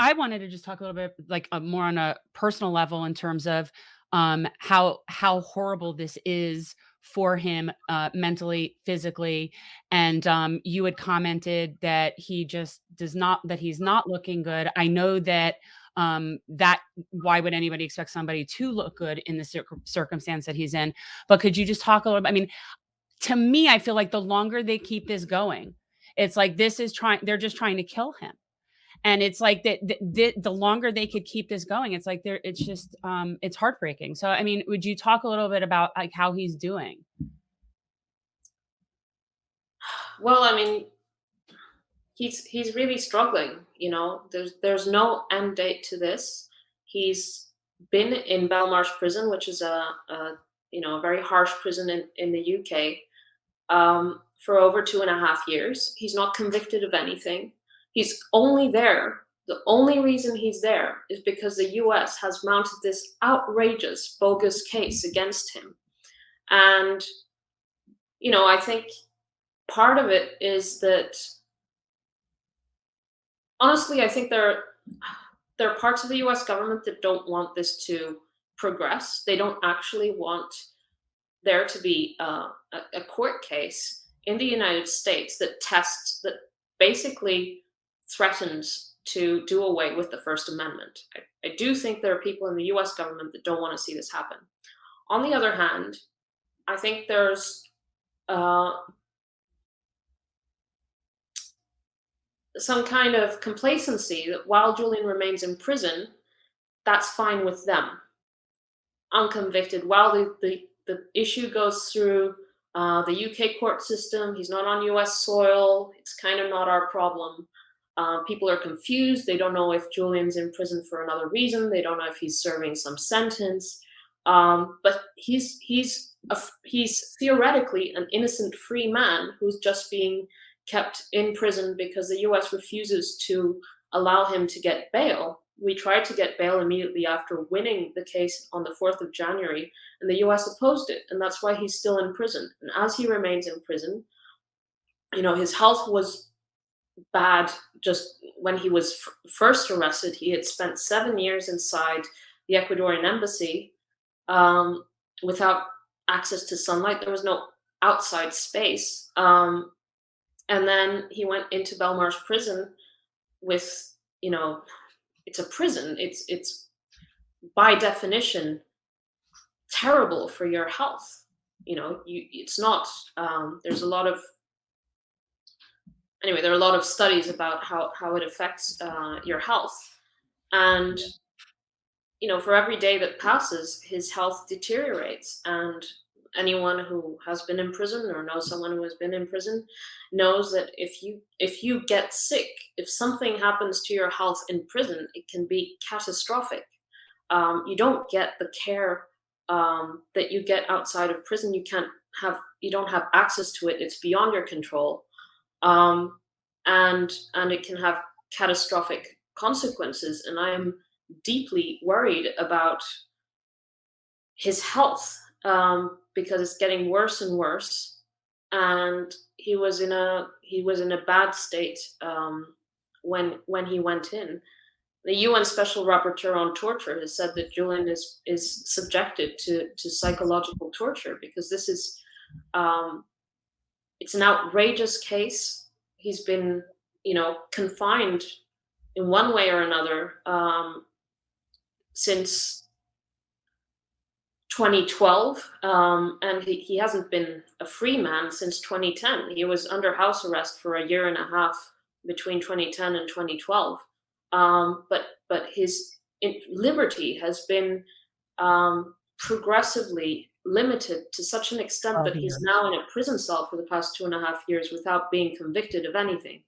I wanted to just talk a little bit like more on a personal level in terms of how horrible this is for him mentally, physically, and you had commented that he just does not that he's not looking good. I know that that why would anybody expect somebody to look good in the circumstance that he's in? But could you just talk a little bit? I mean, to me, I feel like the longer they keep this going, it's like this is trying. They're just trying to kill him. And it's like that the longer they could keep this going, it's like they're it's just it's heartbreaking. So I mean, would you talk a little bit about like how he's doing? Well, I mean, he's really struggling. There's no end date to this. He's been in Belmarsh prison, which is a very harsh prison in the UK, for over 2.5 years. He's not convicted of anything. He's only there. The only reason he's there is because the US has mounted this outrageous, bogus case against him. And, I think part of it is that, honestly, I think there are parts of the US government that don't want this to progress. They don't actually want there to be a court case in the United States that basically threatens to do away with the First Amendment. I do think there are people in the US government that don't want to see this happen. On the other hand, I think there's uh, some kind of complacency that while Julian remains in prison, that's fine with them, unconvicted. While the issue goes through the UK court system, he's not on US soil, it's kind of not our problem. People are confused. They don't know if Julian's in prison for another reason. They don't know if he's serving some sentence. But he's theoretically an innocent free man who's just being kept in prison because the US refuses to allow him to get bail. We tried to get bail immediately after winning the case on the 4th of January, and the US opposed it, and that's why he's still in prison. And as he remains in prison, his health was bad. Just when he was first arrested, he had spent 7 years inside the Ecuadorian embassy without access to sunlight. There was no outside space. And then he went into Belmarsh prison with, it's a prison. It's by definition terrible for your health. It's not. There's a lot of Anyway, there are a lot of studies about how it affects your health, and for every day that passes, his health deteriorates. And anyone who has been in prison or knows someone who has been in prison knows that if you get sick, if something happens to your health in prison, it can be catastrophic. You don't get the care that you get outside of prison. You don't have access to it. It's beyond your control, and it can have catastrophic consequences. And I'm deeply worried about his health, because it's getting worse and worse. And he was in a bad state when he went in. The UN Special Rapporteur on Torture has said that Julian is subjected to psychological torture because this is it's an outrageous case. He's been confined in one way or another since 2012, and he hasn't been a free man since 2010. He was under house arrest for a year and a half between 2010 and 2012. But his liberty has been progressively limited to such an extent Oh, that he's dear. now in a prison cell for the past 2.5 years without being convicted of anything.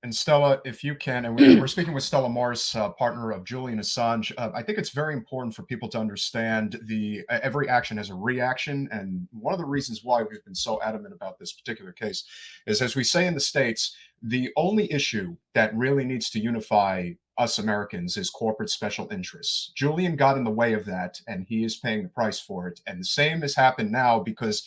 And Stella, if you can, and we're speaking with Stella Moris, partner of Julian Assange. I think it's very important for people to understand every action has a reaction, and one of the reasons why we've been so adamant about this particular case is, as we say in the States, the only issue that really needs to unify us Americans is corporate special interests. Julian got in the way of that, and he is paying the price for it. And the same has happened now because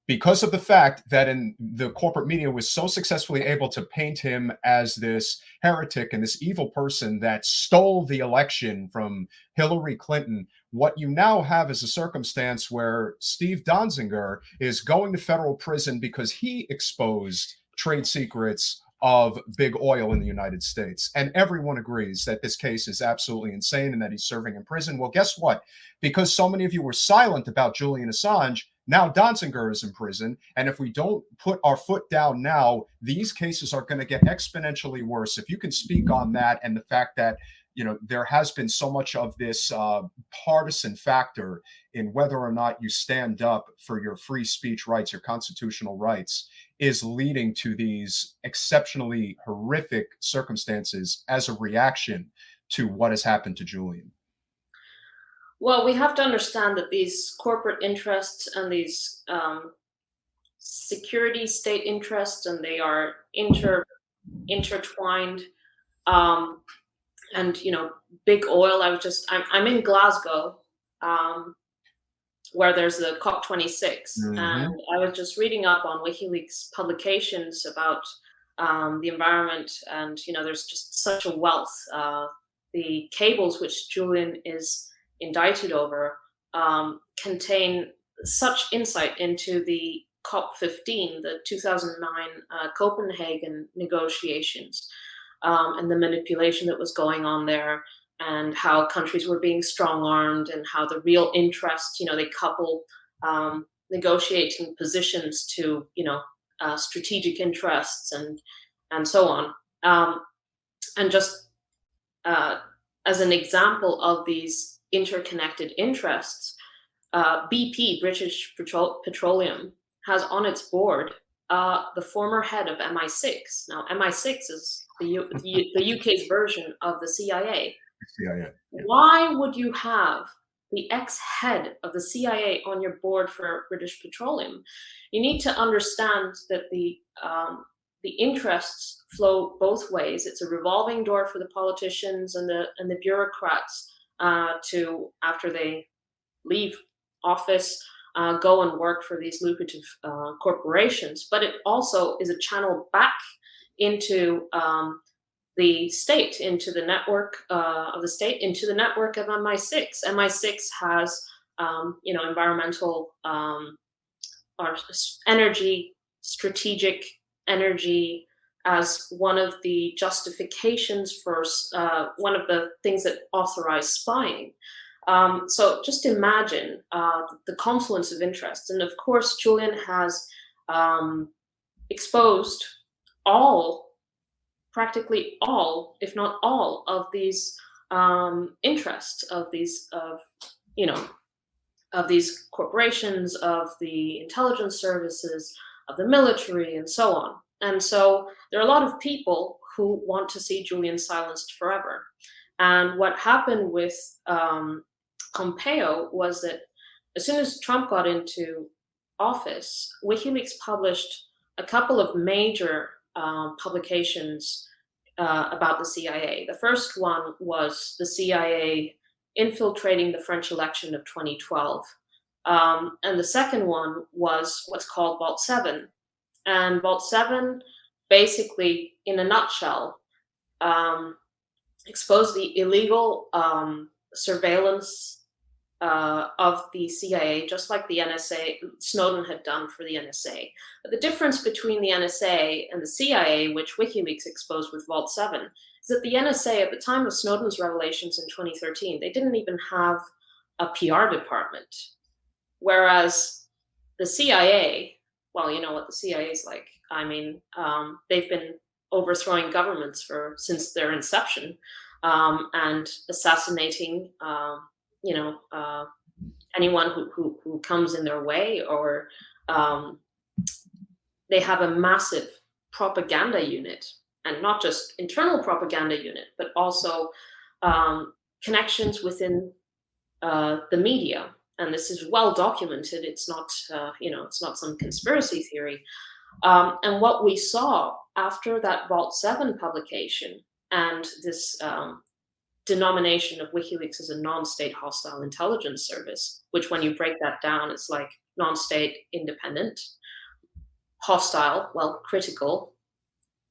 because of the fact that in the corporate media was so successfully able to paint him as this heretic and this evil person that stole the election from Hillary Clinton. What you now have is a circumstance where Steve Donziger is going to federal prison because he exposed trade secrets of big oil in the United States. And everyone agrees that this case is absolutely insane and that he's serving in prison. Well, guess what? Because so many of you were silent about Julian Assange, now Donziger is in prison. And if we don't put our foot down now, these cases are going to get exponentially worse. If you can speak on that and the fact that, you know, there has been so much of this partisan factor in whether or not you stand up for your free speech rights, your constitutional rights, is leading to these exceptionally horrific circumstances as a reaction to what has happened to Julian. Well, we have to understand that these corporate interests and these security state interests, and they are intertwined. And you know, big oil. I'm in Glasgow, where there's the COP26, and I was just reading up on WikiLeaks publications about the environment, and you know, there's just such a wealth. The cables which Julian is indicted over contain such insight into the COP15, the 2009 Copenhagen negotiations, and the manipulation that was going on there, and how countries were being strong-armed, and how the real interest, you know, they couple negotiating positions to, you know, strategic interests and so on. And just as an example of these interconnected interests, BP, British Petroleum, has on its board the former head of MI6. Now, MI6 is the UK's version of the CIA. CIA. Yeah. Why would you have the ex-head of the CIA on your board for British Petroleum? You need to understand that the interests flow both ways. It's a revolving door for the politicians and the bureaucrats to, after they leave office, go and work for these lucrative corporations. But it also is a channel back into the state, into the network of the state, into the network of MI6. MI6 has, you know, environmental or energy, strategic energy, as one of the justifications for one of the things that authorize spying. So just imagine the confluence of interests. And of course, Julian has exposed practically all, if not all, of these interests of these, of these corporations, of the intelligence services, of the military, and so on. And so there are a lot of people who want to see Julian silenced forever. And what happened with Pompeo was that as soon as Trump got into office, WikiLeaks published a couple of major publications about the CIA. The first one was the CIA infiltrating the French election of 2012. And the second one was what's called Vault 7. And Vault 7, basically, in a nutshell, exposed the illegal surveillance of the CIA, just like the NSA, Snowden had done for the NSA. But the difference between the NSA and the CIA, which WikiLeaks exposed with Vault 7, is that the NSA, at the time of Snowden's revelations in 2013, they didn't even have a PR department. Whereas the CIA, well, you know what the CIA is like. I mean, they've been overthrowing governments since their inception, and assassinating, anyone who comes in their way, or they have a massive propaganda unit, and not just internal propaganda unit, but also connections within the media. And this is well documented. It's not, it's not some conspiracy theory. And what we saw after that Vault 7 publication and this denomination of WikiLeaks as a non-state hostile intelligence service, which when you break that down, it's like non-state independent, hostile, well, critical,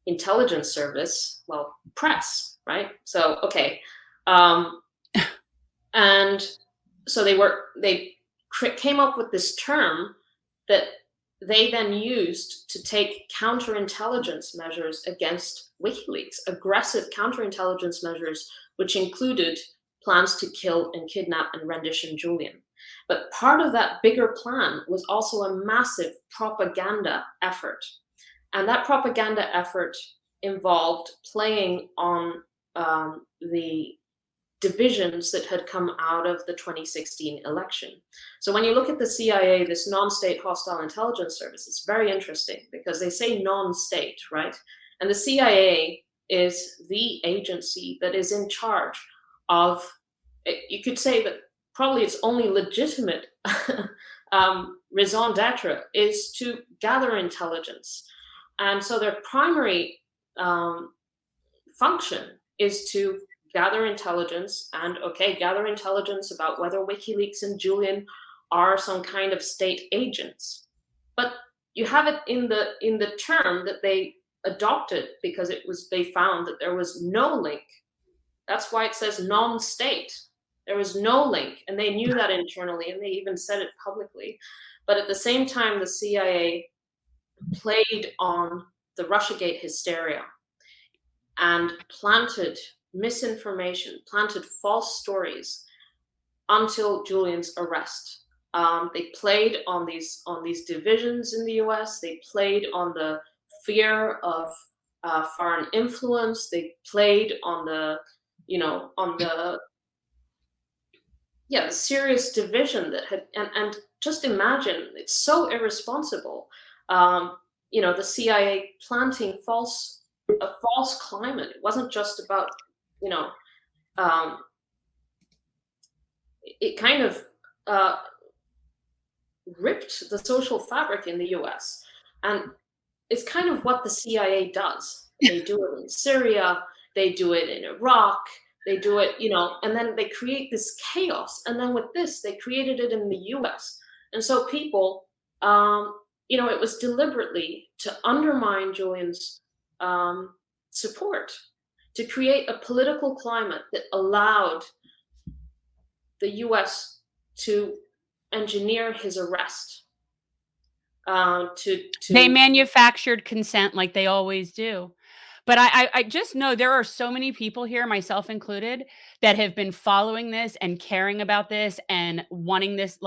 intelligence service, well, press, right? So, okay. And so they came up with this term that they then used to take counterintelligence measures against WikiLeaks, aggressive counterintelligence measures, which included plans to kill and kidnap and rendition Julian. But part of that bigger plan was also a massive propaganda effort. And that propaganda effort involved playing on the divisions that had come out of the 2016 election. So when you look at the CIA, this non-state hostile intelligence service, it's very interesting because they say non-state, right? And the CIA is the agency that is in charge of, you could say that probably its only legitimate raison d'etre is to gather intelligence. And so their primary function is to gather intelligence and, gather intelligence about whether WikiLeaks and Julian are some kind of state agents. But you have it in the term that they adopted because they found that there was no link. That's why it says non-state. There was no link, and they knew that internally, and they even said it publicly. But at the same time, the CIA played on the Russiagate hysteria and planted misinformation, planted false stories until Julian's arrest. They played on these divisions in the US. They played on the fear of foreign influence. They played on the serious division that had, and just imagine, it's so irresponsible. The CIA planting a false climate. It wasn't just about, it kind of ripped the social fabric in the US. And it's kind of what the CIA does. They do it in Syria, they do it in Iraq, they do it, and then they create this chaos. And then with this, they created it in the US. And so people, it was deliberately to undermine Julian's support, to create a political climate that allowed the US to engineer his arrest. They manufactured consent like they always do. But I just know there are so many people here, myself included, that have been following this and caring about this and wanting this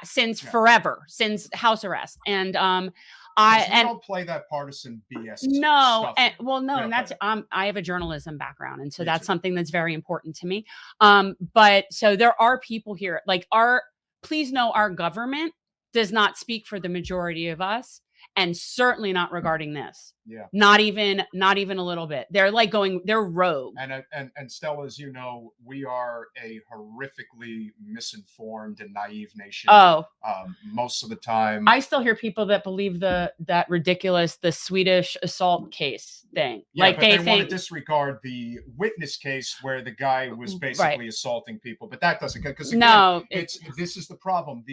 since forever, since house arrest. And don't play that partisan BS. No, stuff. and that's I have a journalism background, and so that's something that's very important to me. But so there are people here, please know our government does not speak for the majority of us. And certainly not regarding this. Yeah. Not even a little bit. They're they're rogue. And Stella, as you know, we are a horrifically misinformed and naive nation. Oh. Most of the time. I still hear people that believe the Swedish assault case thing. Yeah, but they want to disregard the witness case where the guy was basically assaulting people. But that doesn't, because this is the problem.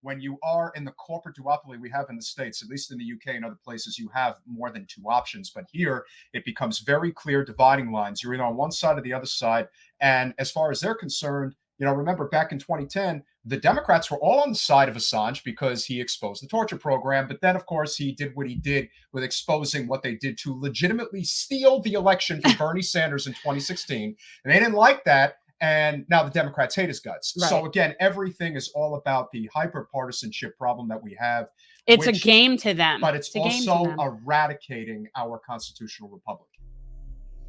When you are in the corporate duopoly we have in the States, at least in the UK and other places, you have more than two options. But here, it becomes very clear dividing lines. You're either on one side or the other side. And as far as they're concerned, remember back in 2010, the Democrats were all on the side of Assange because he exposed the torture program. But then, of course, he did what he did with exposing what they did to legitimately steal the election from Bernie Sanders in 2016. And they didn't like that. And now the Democrats hate his guts. Right. So again, everything is all about the hyper-partisanship problem that we have. It's a game to them. But it's also eradicating our constitutional republic.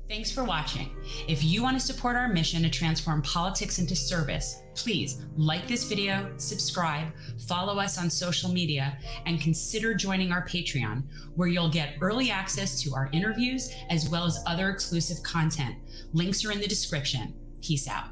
Thanks for watching. If you want to support our mission to transform politics into service, please like this video, subscribe, follow us on social media, and consider joining our Patreon, where you'll get early access to our interviews as well as other exclusive content. Links are in the description. Peace out.